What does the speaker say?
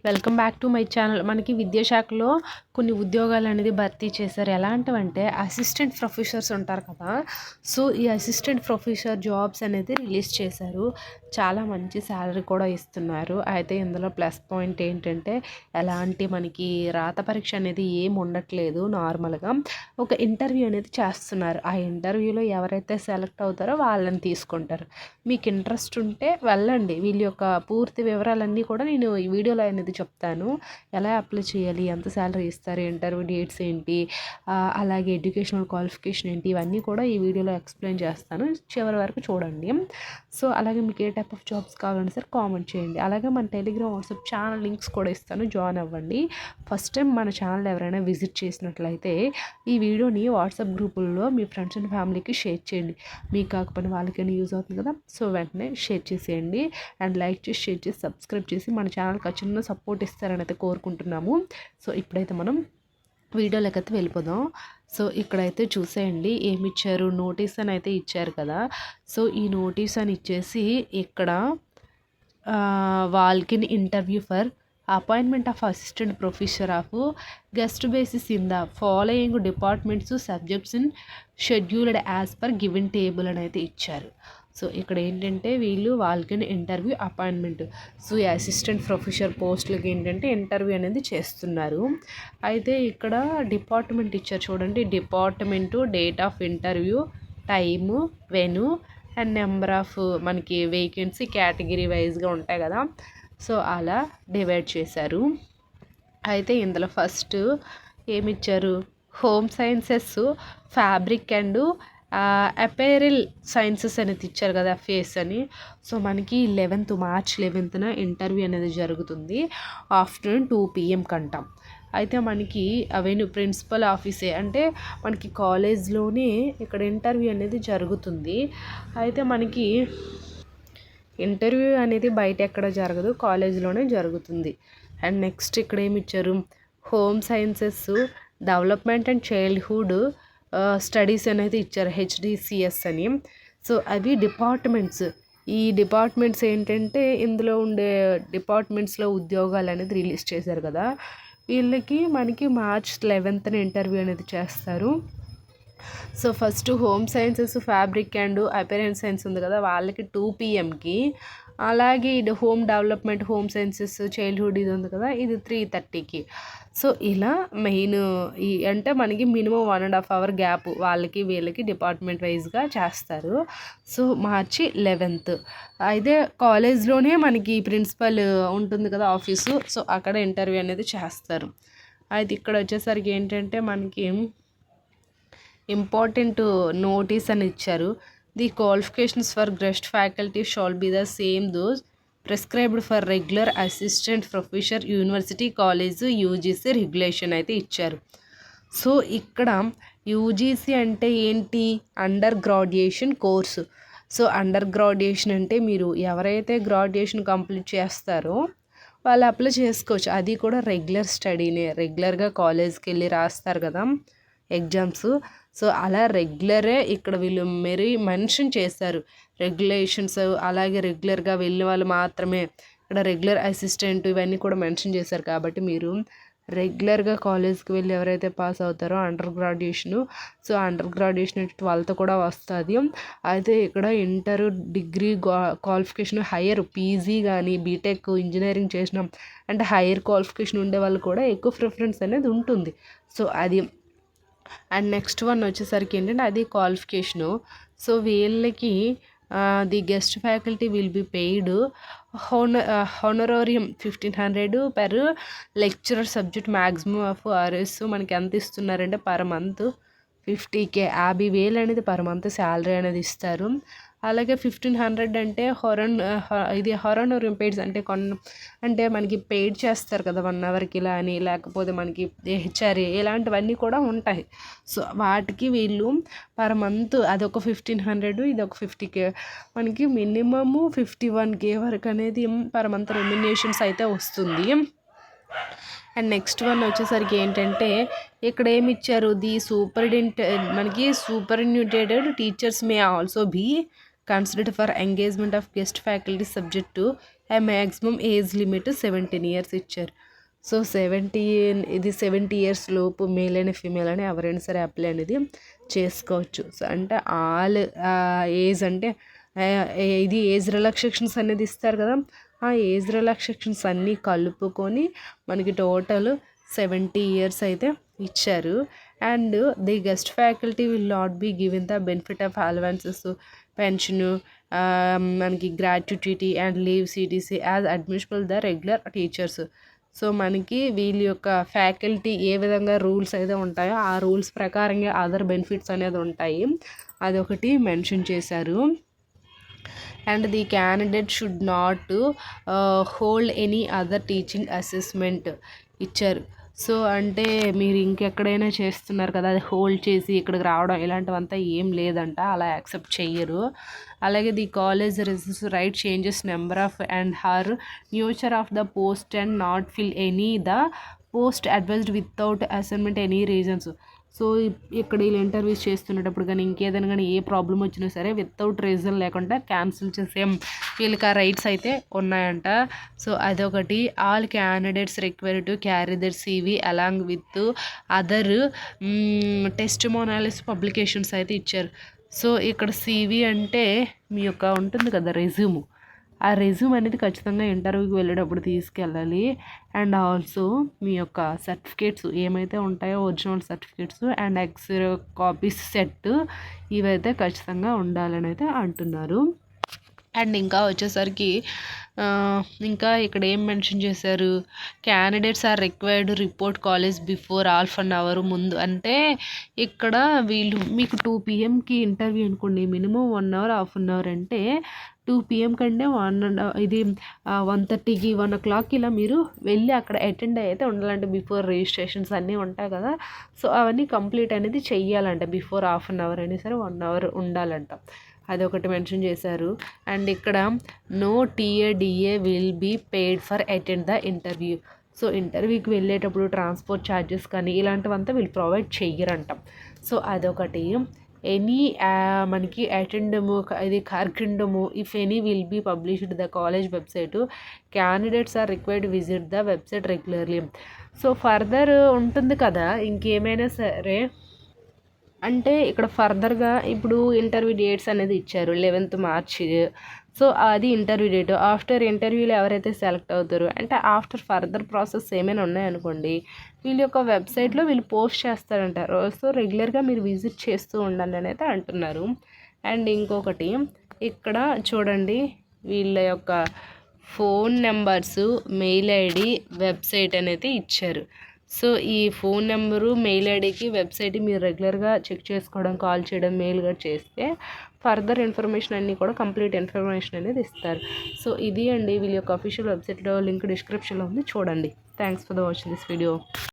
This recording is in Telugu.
Welcome back to my channel. మనకి విద్యాశాఖలో కొన్ని ఉద్యోగాలు అనేది భర్తీ చేశారు. ఎలాంటివంటే అసిస్టెంట్ ప్రొఫెసర్స్ ఉంటారు కదా. సో ఈ అసిస్టెంట్ ప్రొఫెసర్ జాబ్స్ అనేది రిలీజ్ చేశారు. చాలా మంచి శాలరీ కూడా ఇస్తున్నారు. అయితే ఇందులో ప్లస్ పాయింట్ ఏంటంటే ఎలాంటి మనకి రాత పరీక్ష అనేది ఏం ఉండట్లేదు. నార్మల్గా ఒక ఇంటర్వ్యూ అనేది చేస్తున్నారు. ఆ ఇంటర్వ్యూలో ఎవరైతే సెలెక్ట్ అవుతారో వాళ్ళని తీసుకుంటారు. మీకు ఇంట్రెస్ట్ ఉంటే వెళ్ళండి. వీళ్ళ యొక్క పూర్తి వివరాలన్నీ కూడా నేను ఈ వీడియోలో అనేది చెప్తాను. ఎలా అప్లై చేయాలి, ఎంత శాలరీ ఇస్తారు, ఇంటర్వ్యూ డేట్స్ ఏంటి, అలాగే ఎడ్యుకేషనల్ క్వాలిఫికేషన్ ఏంటి, ఇవన్నీ కూడా ఈ వీడియోలో ఎక్స్ప్లెయిన్ చేస్తాను. చివరి వరకు చూడండి. సో అలాగే మీకు ఏ టైప్ ఆఫ్ జాబ్స్ కావాలన్నా సరే కామెంట్ చేయండి. అలాగే మన టెలిగ్రామ్ వాట్సాప్ ఛానల్ లింక్స్ కూడా ఇస్తాను, జాయిన్ అవ్వండి. ఫస్ట్ టైం మన ఛానల్ ఎవరైనా విజిట్ చేసినట్లయితే ఈ వీడియోని వాట్సాప్ గ్రూపుల్లో మీ ఫ్రెండ్స్ అండ్ ఫ్యామిలీకి షేర్ చేయండి. మీకు కాకపోయినా వాళ్ళకైనా యూజ్ అవుతుంది కదా. సో వెంటనే షేర్ చేసేయండి అండ్ లైక్ చేసి షేర్ చేసి సబ్స్క్రైబ్ చేసి మన ఛానల్కి చిన్న సపోర్ట్ ఇస్తారని అయితే కోరుకుంటున్నాము. సో ఇప్పుడైతే మనం వీడియోలోకి అయితే వెళ్ళిపోదాం. సో ఇక్కడైతే చూసేయండి ఏమి ఇచ్చారు, నోటీస్ అని అయితే ఇచ్చారు కదా. సో ఈ నోటీస్ అని ఇచ్చేసి ఇక్కడ walk in interview for appointment of assistant professor of guest basis in the following departments subjects in scheduled as per given table అని అయితే ఇచ్చారు. సో ఇక్కడ ఏంటంటే వీళ్ళు వాళ్ళకి ఇంటర్వ్యూ అపాయింట్మెంట్, సో ఈ అసిస్టెంట్ ప్రొఫెసర్ పోస్టులకి ఏంటంటే ఇంటర్వ్యూ అనేది చేస్తున్నారు. అయితే ఇక్కడ డిపార్ట్మెంట్ ఇచ్చారు చూడండి. Department, date of interview, time, venue and number of మనకి వేకెన్సీ కేటగిరీ వైజ్గా ఉంటాయి కదా. సో అలా డివైడ్ చేశారు. అయితే ఇందులో ఫస్ట్ ఏమిచ్చారు, home sciences, fabric and apparel sciences అనేది ఇచ్చారు కదా, ఫేస్ అని. సో మనకి మార్చ్ 11న ఇంటర్వ్యూ అనేది జరుగుతుంది. Afternoon 2 PM కంటాం. అయితే మనకి అవెన్యూ ప్రిన్సిపల్ ఆఫీసే, అంటే మనకి కాలేజ్లోనే ఇక్కడ ఇంటర్వ్యూ అనేది జరుగుతుంది. అయితే మనకి ఇంటర్వ్యూ అనేది బయట ఎక్కడ జరగదు, కాలేజ్లోనే జరుగుతుంది. అండ్ నెక్స్ట్ ఇక్కడ ఏమి ఇచ్చారు, home sciences, development and childhood studies అనేది ఇచ్చారు, HDCS అని. సో అవి డిపార్ట్మెంట్స్. ఈ డిపార్ట్మెంట్స్ ఏంటంటే ఇందులో ఉండే డిపార్ట్మెంట్స్లో ఉద్యోగాలు అనేది రిలీజ్ చేశారు కదా. వీళ్ళకి మనకి మార్చ్ 11న ఇంటర్వ్యూ అనేది చేస్తారు. So first home sciences, fabric and appearance science ఉంది కదా, వాళ్ళకి 2 PMకి. అలాగే ఇది home development, home sciences, childhood ఇది ఉంది కదా, ఇది 3:30కి. సో ఇలా మెయిన్ ఈ అంటే మనకి మినిమం 1.5 hour గ్యాప్ వాళ్ళకి వీళ్ళకి డిపార్ట్మెంట్ వైజ్గా చేస్తారు. సో మార్చి 11th అయితే కాలేజ్లోనే మనకి ప్రిన్సిపల్ ఉంటుంది కదా ఆఫీసు, సో అక్కడ ఇంటర్వ్యూ అనేది చేస్తారు. అయితే ఇక్కడ వచ్చేసరికి ఏంటంటే మనకి ఇంపార్టెంట్ నోటీస్ అని ఇచ్చారు. The qualifications for guest faculty shall be the same those prescribed for regular assistant professor university college UGC regulation అయితే ఇచ్చారు. సో ఇక్కడ UGC అంటే ఏంటి, under graduation course. So under graduation అంటే మీరు ఎవరైతే గ్రాడ్యుయేషన్ కంప్లీట్ చేస్తారో వాళ్ళు అప్లై చేసుకోవచ్చు. అది కూడా రెగ్యులర్ స్టడీనే, రెగ్యులర్గా కాలేజ్కి వెళ్ళి రాస్తారు కదా ఎగ్జామ్స్. సో అలా రెగ్యులరే ఇక్కడ వీళ్ళు మెన్షన్ చేశారు రెగ్యులేషన్స్. అలాగే రెగ్యులర్గా వెళ్ళిన వాళ్ళు మాత్రమే ఇక్కడ రెగ్యులర్ అసిస్టెంట్ ఇవన్నీ కూడా మెన్షన్ చేశారు. కాబట్టి మీరు రెగ్యులర్గా కాలేజ్కి వెళ్ళి ఎవరైతే పాస్ అవుతారో under graduation, so under graduation 12th కూడా వస్తుంది. అయితే ఇక్కడ inter, degree qualification, hire PG కానీ బీటెక్, ఇంజనీరింగ్ చేసిన అంటే హైయర్ క్వాలిఫికేషన్ ఉండే వాళ్ళు కూడా ఎక్కువ ప్రిఫరెన్స్ అనేది ఉంటుంది. సో అది. అండ్ నెక్స్ట్ వన్ వచ్చేసరికి ఏంటంటే అది క్వాలిఫికేషను. సో వీళ్ళకి the guest faculty will be paid honorarium 1500 per lecturer subject, maximum of RS మనకి ఎంత ఇస్తున్నారంటే పర్ మంత్ 50K, 50,000 అనేది పర్ మంత్ శాలరీ అనేది ఇస్తారు. అలాగే 1500 అంటే ఇది హారనోరియం పెయిడ్స్ అంటే మనకి పెయిడ్ చేస్తారు కదా 1 hourకి ఇలా అని, లేకపోతే మనకి HRA ఇలాంటివన్నీ కూడా ఉంటాయి. సో వాటికి వీళ్ళు పర్ మంత్ అదొక 1500, ఇదొక 50K, మనకి మినిమము 51K వరకు అనేది పర్ మంత్ రెమ్యునరేషన్స్ అయితే వస్తుంది. అండ్ నెక్స్ట్ వన్ వచ్చేసరికి ఏంటంటే ఇక్కడ ఏమి ఇచ్చారు, ది మనకి superintendent teachers may also be considered for engagement of guest faculty subject to a maximum age limit 17 years ఇచ్చారు. సో 70 ఇయర్స్ లోపు మేల్ అని ఫీమేల్ అని ఎవరైనా సరే అప్లై అనేది చేసుకోవచ్చు. సో అంటే ఆల్ ఏజ్ అంటే ఇది ఏజ్ రిలాక్సేషన్స్ అనేది ఇస్తారు కదా, ఆ ఏజ్ రిలాక్సేషన్స్ అన్నీ కలుపుకొని మనకి టోటల్ 70 ఇయర్స్ అయితే ఇచ్చారు. And the guest faculty will not be given the benefit of allowances, pension, మనకి gratuity and leave CTC as admissible the regular teachers. So మనకి వీళ్ళ యొక్క ఫ్యాకల్టీ ఏ విధంగా రూల్స్ అయితే ఉంటాయో ఆ రూల్స్ ప్రకారంగా అదర్ బెనిఫిట్స్ అనేది ఉంటాయి, అదొకటి మెన్షన్ చేశారు. And the candidate should not hold any other teaching assessment ఇచ్చారు. సో అంటే మీరు ఇంకెక్కడైనా చేస్తున్నారు కదా, అది హోల్డ్ చేసి ఇక్కడికి రావడం ఇలాంటివంతా ఏం లేదంట, అలా యాక్సెప్ట్ చెయ్యరు. అలాగే the college reserves right changes number of and her nature of the post and not fill any the post advised without assignment any reasons. So ఇక్కడ వీళ్ళు ఇంటర్వ్యూస్ చేస్తున్నప్పుడు కానీ ఇంకేదైనా కానీ ఏ ప్రాబ్లం వచ్చినా సరే వితౌట్ రీజన్ లేకుండా క్యాన్సిల్ చేసే వీళ్ళకి ఆ రైట్స్ అయితే ఉన్నాయంట. సో అదొకటి. All candidates required to carry their CV along with other testimonials publications అయితే ఇచ్చారు. సో ఇక్కడ CV అంటే మీ యొక్క ఉంటుంది కదా రెజ్యూమ్, ఆ రెజ్యూమ్ అనేది ఖచ్చితంగా ఇంటర్వ్యూకి వెళ్ళేటప్పుడు తీసుకెళ్ళాలి. అండ్ ఆల్సో మీ యొక్క సర్టిఫికేట్స్ ఏమైతే ఉంటాయో original certificates and X copies set ఇవైతే ఖచ్చితంగా ఉండాలని అయితే అంటున్నారు. అండ్ ఇంకా వచ్చేసరికి ఇంకా ఇక్కడ ఏం మెన్షన్ చేశారు, candidates are required report college before ½ hour ముందు. అంటే ఇక్కడ వీళ్ళు మీకు 2 PM ఇంటర్వ్యూ అనుకోండి, మినిమం 1 అవర్ ½ అవర్ అంటే 2 PM కంటే 1:30కి 1 o'clock ఇలా మీరు వెళ్ళి అక్కడ అటెండ్ అయితే ఉండాలంటే బిఫోర్ రిజిస్ట్రేషన్స్ అన్నీ ఉంటాయి కదా, సో అవన్నీ కంప్లీట్ అనేది చెయ్యాలంట. బిఫోర్ ½ అవర్ అయినా సరే 1 అవర్ ఉండాలంట, అదొకటి మెన్షన్ చేశారు. అండ్ ఇక్కడ no TA will be paid for attend the interview. So ఇంటర్వ్యూకి వెళ్ళేటప్పుడు ట్రాన్స్పోర్ట్ ఛార్జెస్ కానీ ఇలాంటివంతా వీళ్ళు ప్రొవైడ్ చెయ్యరంట. సో అదొకటి. ఎనీ మనకి అటెండము ఇది కరికుండము if any will be published the college website, candidates are required visit the website regularly. So further ఉంటుంది కదా ఇంకేమైనా సరే, అంటే ఇక్కడ ఫర్దర్గా ఇప్పుడు ఇంటర్వ్యూ డేట్స్ అనేది ఇచ్చారు 11th March. సో అది ఇంటర్వ్యూ డేట్. ఆఫ్టర్ ఇంటర్వ్యూలో ఎవరైతే సెలెక్ట్ అవుతారో అంటే ఆఫ్టర్ ఫర్దర్ ప్రాసెస్ ఏమైనా ఉన్నాయనుకోండి వీళ్ళ యొక్క వెబ్సైట్లో వీళ్ళు పోస్ట్ చేస్తారంటారు. సో రెగ్యులర్గా మీరు విజిట్ చేస్తూ ఉండండి అని అయితే అంటున్నారు. అండ్ ఇంకొకటి ఇక్కడ చూడండి వీళ్ళ యొక్క phone numbers, mail ID, website అనేది ఇచ్చారు. సో ఈ ఫోన్ నెంబరు, మెయిల్ ఐడికి వెబ్సైట్ మీరు రెగ్యులర్గా చెక్ చేసుకోవడం, కాల్ చేయడం, మెయిల్ కూడా చేస్తే ఫర్దర్ ఇన్ఫర్మేషన్ అన్నీ కూడా కంప్లీట్ ఇన్ఫర్మేషన్ అనేది ఇస్తారు. సో ఇది అండి వీళ్ళ యొక్క అఫీషియల్ వెబ్సైట్లో లింక్ డిస్క్రిప్షన్లో ఉంది, చూడండి. Thanks for the watching this video.